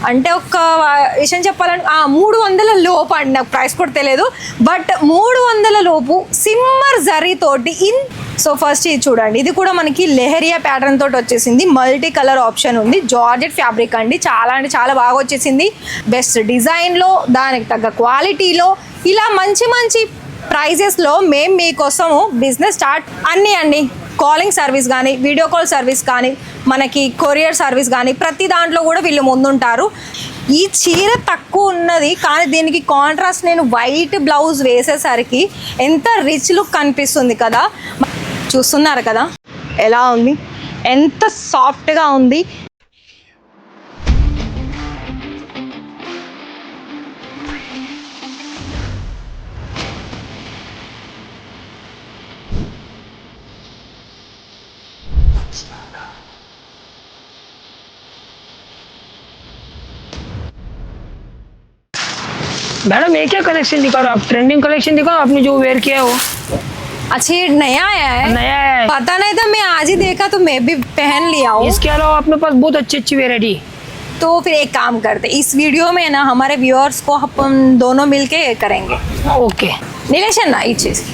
అంటే ఒక విషయం చెప్పాలంటే 300 లోపు అండి, నాకు ప్రైస్ కూడా తెలియదు, బట్ 300 లోపు సిమ్మర్ జరీ తోటి సో ఫస్ట్ ఇది చూడండి, ఇది కూడా మనకి లెహరియా ప్యాటర్న్ తోటి వచ్చేసింది, మల్టీ కలర్ ఆప్షన్ ఉంది, జార్జెట్ ఫ్యాబ్రిక్ అండి, చాలా అంటే చాలా బాగా వచ్చేసింది, బెస్ట్ డిజైన్లో దానికి తగ్గ క్వాలిటీలో ఇలా మంచి మంచి ప్రైజెస్లో మేము మీకోసము బిజినెస్ స్టార్ట్ అన్నీ కాలింగ్ సర్వీస్ కానీ, వీడియో కాల్ సర్వీస్ కానీ, మనకి కొరియర్ సర్వీస్ కానీ ప్రతి దాంట్లో కూడా వీళ్ళు ముందుంటారు. ఈ చీర తక్కువ ఉన్నది కానీ దీనికి కాంట్రాస్ట్ నేను వైట్ బ్లౌజ్ వేసేసరికి ఎంత రిచ్ లుక్ కనిపిస్తుంది కదా. చూస్తున్నారు కదా ఎలా ఉంది, ఎంత సాఫ్ట్గా ఉంది. मैडम ये क्या कलेक्शन दिखा रहे हो आप? ट्रेंडिंग कलेक्शन दिखाओ, आपने जो वेयर किया है वो. अच्छा ये नया आया है? नया है. पता नहीं था, मैं आज ही देखा तो मैं भी पहन लिया हूँ. इसके अलावा अपने पास बहुत अच्छी वेरायटी. तो फिर एक काम करते, इस वीडियो में ना हमारे व्यूअर्स को हम दोनों मिलके करेंगे. ఓకే నీలేషన్ నా ఇచ్చేసి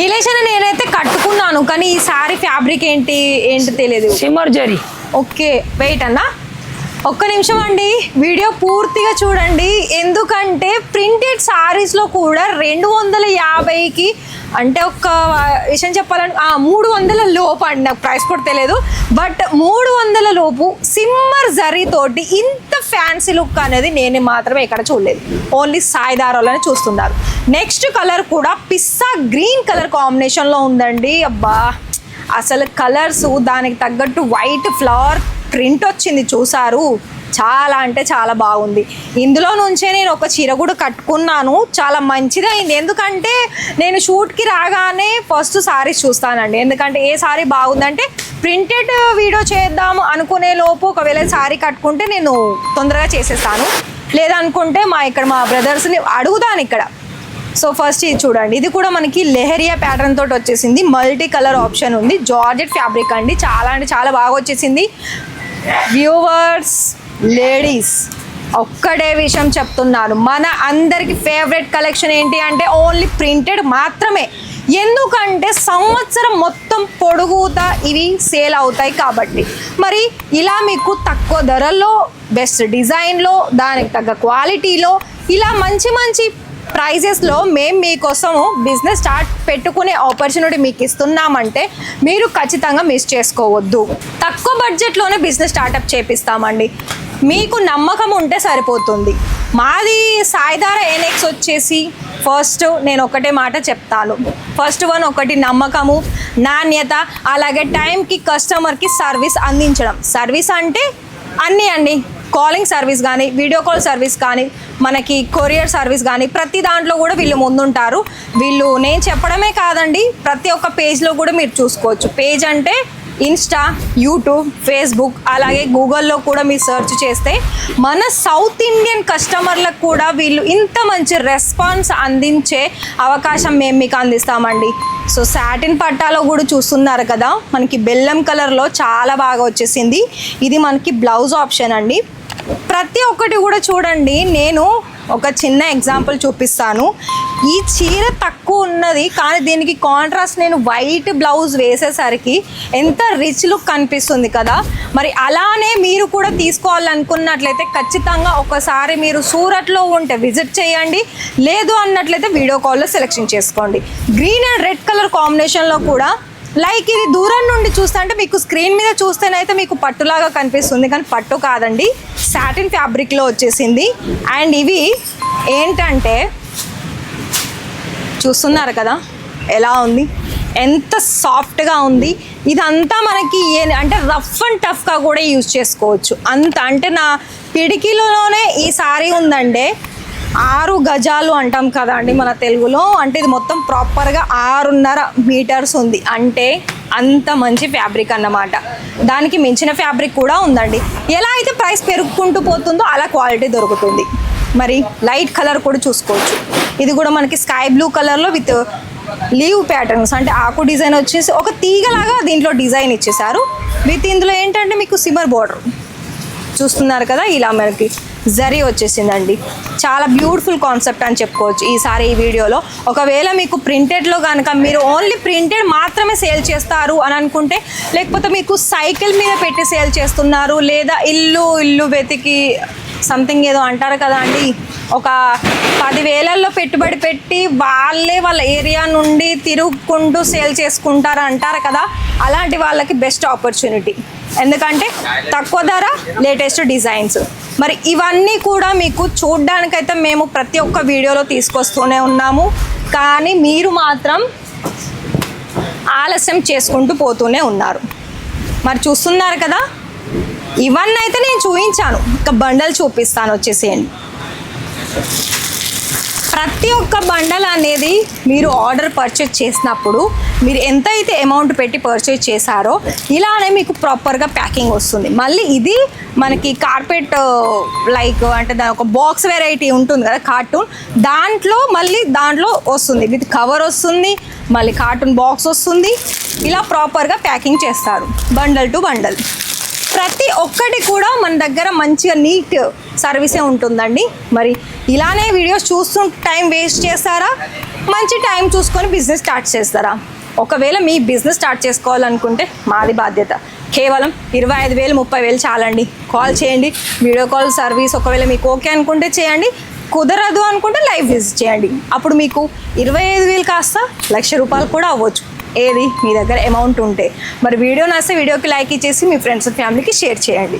నీలేషన్ నేనైతే కట్టుకున్నాను కానీ ఈ సారీ ఫ్యాబ్రిక్ ఏంటి తెలియదు. సిమ్మర్ జరీ. ఓకే వెయిట్ అన్నా, ఒక్క నిమిషం అండి, వీడియో పూర్తిగా చూడండి, ఎందుకంటే ప్రింటెడ్ సారీస్లో కూడా 250కి అంటే ఒక విషయం చెప్పాలంటే 300 లోపు అండి, నాకు ప్రైస్ కూడా తెలియదు, బట్ 300 లోపు సిమ్మర్ జరీ తోటి ఇంత ఫ్యాన్సీ లుక్ అనేది నేను మాత్రమే ఇక్కడ చూడలేదు, ఓన్లీ సాయిదారాలోనే చూస్తున్నారు. నెక్స్ట్ కలర్ కూడా పిస్తా గ్రీన్ కలర్ కాంబినేషన్లో ఉందండి. అబ్బా అసలు కలర్స్ దానికి తగ్గట్టు వైట్ ఫ్లవర్ ప్రింట్ వచ్చింది చూసారు, చాలా అంటే చాలా బాగుంది. ఇందులో నుంచే నేను ఒక చీర కూడా కట్టుకున్నాను, చాలా మంచిగా అయింది. ఎందుకంటే నేను షూట్కి రాగానే ఫస్ట్ సారీస్ చూస్తానండి, ఎందుకంటే ఏ సారీ బాగుందంటే ప్రింటెడ్ వీడియో చేద్దాము అనుకునే లోపు ఒకవేళ సారీ కట్టుకుంటే నేను తొందరగా చేసేస్తాను, లేదనుకుంటే మా బ్రదర్స్ని అడుగుతాను ఇక్కడ. సో ఫస్ట్ ఇది చూడండి, ఇది కూడా మనకి లెహరియా ప్యాటర్న్ తోటి వచ్చేసింది, మల్టీ కలర్ ఆప్షన్ ఉంది, జార్జెట్ ఫ్యాబ్రిక్ అండి, చాలా అంటే చాలా బాగా వచ్చేసింది. వ్యూవర్స్ లేడీస్ ఒక్కడే విషయం చెప్తున్నాను, మన అందరికి ఫేవరెట్ కలెక్షన్ ఏంటి అంటే ఓన్లీ ప్రింటెడ్ మాత్రమే, ఎందుకంటే సంవత్సరం మొత్తం పొడుగుతా ఇవి సేల్ అవుతాయి కాబట్టి. మరి ఇలా మీకు తక్కువ ధరల్లో బెస్ట్ డిజైన్లో దానికి తగ్గ క్వాలిటీలో ఇలా మంచి మంచి ప్రైజెస్లో మేము మీకోసము బిజినెస్ స్టార్ట్ పెట్టుకునే ఆపర్చునిటీ మీకు ఇస్తున్నామంటే మీరు ఖచ్చితంగా మిస్ చేసుకోవద్దు. తక్కువ బడ్జెట్లోనే బిజినెస్ స్టార్టప్ చేపిస్తామండి, మీకు నమ్మకం ఉంటే సరిపోతుంది. మాది సాయిదారా ఎన్ఎక్స్ వచ్చేసి ఫస్ట్ నేను ఒకటే మాట చెప్తాను, ఫస్ట్ వన్ ఒకటి నమ్మకము, నాణ్యత, అలాగే టైంకి కస్టమర్కి సర్వీస్ అందించడం. సర్వీస్ అంటే అన్నీ కాలింగ్ సర్వీస్ కానీ, వీడియో కాల్ సర్వీస్ కానీ, మనకి కొరియర్ సర్వీస్ కానీ ప్రతి దాంట్లో కూడా వీళ్ళు ముందుంటారు. వీళ్ళు నేను చెప్పడమే కాదండి, ప్రతి ఒక్క పేజ్లో కూడా మీరు చూసుకోవచ్చు. పేజ్ అంటే ఇన్స్టా, యూట్యూబ్, ఫేస్బుక్, అలాగే గూగుల్లో కూడా మీరు సెర్చ్ చేస్తే మన సౌత్ ఇండియన్ కస్టమర్లకు కూడా వీళ్ళు ఇంత మంచి రెస్పాన్స్ అందించే అవకాశం మేము మీకు అందిస్తామండి. సో సాటిన్ పట్టాలో కూడా చూస్తున్నారు కదా, మనకి బెల్లం కలర్లో చాలా బాగా వచ్చేసింది. ఇది మనకి బ్లౌజ్ ఆప్షన్ అండి. ప్రతి ఒక్కటి కూడా చూడండి, నేను ఒక చిన్న ఎగ్జాంపుల్ చూపిస్తాను. ఈ చీర తక్కువ ఉన్నది కానీ దీనికి కాంట్రాస్ట్ నేను వైట్ బ్లౌజ్ వేసేసరికి ఎంత రిచ్ లుక్ కనిపిస్తుంది కదా. మరి అలానే మీరు కూడా తీసుకోవాలనుకున్నట్లయితే ఖచ్చితంగా ఒకసారి మీరు సూరత్లో ఉంటే విజిట్ చేయండి, లేదు అన్నట్లయితే వీడియో కాల్లో సెలెక్షన్ చేసుకోండి. గ్రీన్ అండ్ రెడ్ కలర్ కాంబినేషన్లో కూడా లైక్ ఇది దూరం నుండి చూస్తుంటే మీకు స్క్రీన్ మీద చూస్తేనైతే మీకు పట్టులాగా కనిపిస్తుంది కానీ పట్టు కాదండి, సాటిన్ ఫ్యాబ్రిక్లో వచ్చేసింది. అండ్ ఇవి ఏంటంటే చూస్తున్నారు కదా ఎలా ఉంది, ఎంత సాఫ్ట్గా ఉంది. ఇదంతా మనకి అంటే రఫ్ అండ్ టఫ్గా కూడా యూజ్ చేసుకోవచ్చు. అంత అంటే నా పిడికిలోనే ఈ సారీ ఉందంటే 6 గజాలు అంటాం కదా అండి మన తెలుగులో, అంటే ఇది మొత్తం ప్రాపర్గా 6.5 మీటర్స్ ఉంది, అంటే అంత మంచి ఫ్యాబ్రిక్ అన్నమాట. దానికి మించిన ఫ్యాబ్రిక్ కూడా ఉందండి. ఎలా అయితే ప్రైస్ పెరుగుకుంటూ పోతుందో అలా క్వాలిటీ దొరుకుతుంది. మరి లైట్ కలర్ కూడా చూసుకోవచ్చు, ఇది కూడా మనకి స్కై బ్లూ కలర్లో విత్ లీవ్ ప్యాటర్న్స్, అంటే ఆకు డిజైన్ వచ్చేసి ఒక తీగలాగా దీంట్లో డిజైన్ ఇచ్చేసారు. విత్ ఇందులో ఏంటంటే మీకు సిమ్మర్ బోర్డర్, చూస్తున్నారు కదా, ఇలా మనకి జరీ వచ్చేసిందండి. చాలా బ్యూటిఫుల్ కాన్సెప్ట్ అని చెప్పుకోవచ్చు ఈసారి ఈ వీడియోలో. ఒకవేళ మీకు ప్రింటెడ్లో కనుక మీరు ఓన్లీ ప్రింటెడ్ మాత్రమే సేల్ చేస్తారు అని అనుకుంటే, లేకపోతే మీకు సైకిల్ మీద పెట్టి సేల్ చేస్తున్నారు, లేదా ఇల్లు వెతికి సంథింగ్ ఏదో అంటారు కదా అండి, ఒక 10,000లో పెట్టుబడి పెట్టి వాళ్ళ ఏరియా నుండి తిరుగుకుంటూ సేల్ చేసుకుంటారు అంటారు కదా, అలాంటి వాళ్ళకి బెస్ట్ ఆపర్చునిటీ. ఎందుకంటే తక్కువ ధర, లేటెస్ట్ డిజైన్స్. మరి ఇవన్నీ కూడా మీకు చూడ్డానికైతే మేము ప్రతి ఒక్క వీడియోలో తీసుకొస్తూనే ఉన్నాము, కానీ మీరు మాత్రం ఆలస్యం చేసుకుంటూ పోతూనే ఉన్నారు. మరి చూస్తున్నారు కదా, ఇవన్నీ అయితే నేను చూపించాను, ఇంకా బండల్ చూపిస్తాను, వచ్చేసేయండి. ప్రతి ఒక్క బండల్ అనేది మీరు ఆర్డర్ పర్చేజ్ చేసినప్పుడు మీరు ఎంత అయితే అమౌంట్ పెట్టి పర్చేజ్ చేశారో ఇలానే మీకు ప్రాపర్గా ప్యాకింగ్ వస్తుంది. మళ్ళీ ఇది మనకి కార్పెట్ లైక్ అంటే దాని ఒక బాక్స్ వెరైటీ ఉంటుంది కదా, కార్టూన్, దాంట్లో వస్తుంది, విత్ కవర్ వస్తుంది, మళ్ళీ కార్టూన్ బాక్స్ వస్తుంది. ఇలా ప్రాపర్గా ప్యాకింగ్ చేస్తారు బండల్ టు బండల్. ప్రతి ఒక్కటి కూడా మన దగ్గర మంచిగా నీట్ సర్వీసే ఉంటుందండి. మరి ఇలానే వీడియోస్ చూస్తూ టైం వేస్ట్ చేస్తారా, మంచి టైం చూసుకొని బిజినెస్ స్టార్ట్ చేస్తారా? ఒకవేళ మీ బిజినెస్ స్టార్ట్ చేసుకోవాలనుకుంటే మాది బాధ్యత. కేవలం 25,000 30,000 చాలండి. కాల్ చేయండి, వీడియో కాల్ సర్వీస్. ఒకవేళ మీకు ఓకే అనుకుంటే చేయండి, కుదరదు అనుకుంటే లైవ్ విజిట్ చేయండి. అప్పుడు మీకు 25,000 కాస్త ₹1,00,000 కూడా అవ్వచ్చు, ఏది మీ దగ్గర అమౌంట్ ఉంటే. మరి వీడియో నచ్చితే వీడియోకి లైక్ ఇచ్చేసి మీ ఫ్రెండ్స్ ఫ్యామిలీకి షేర్ చేయండి.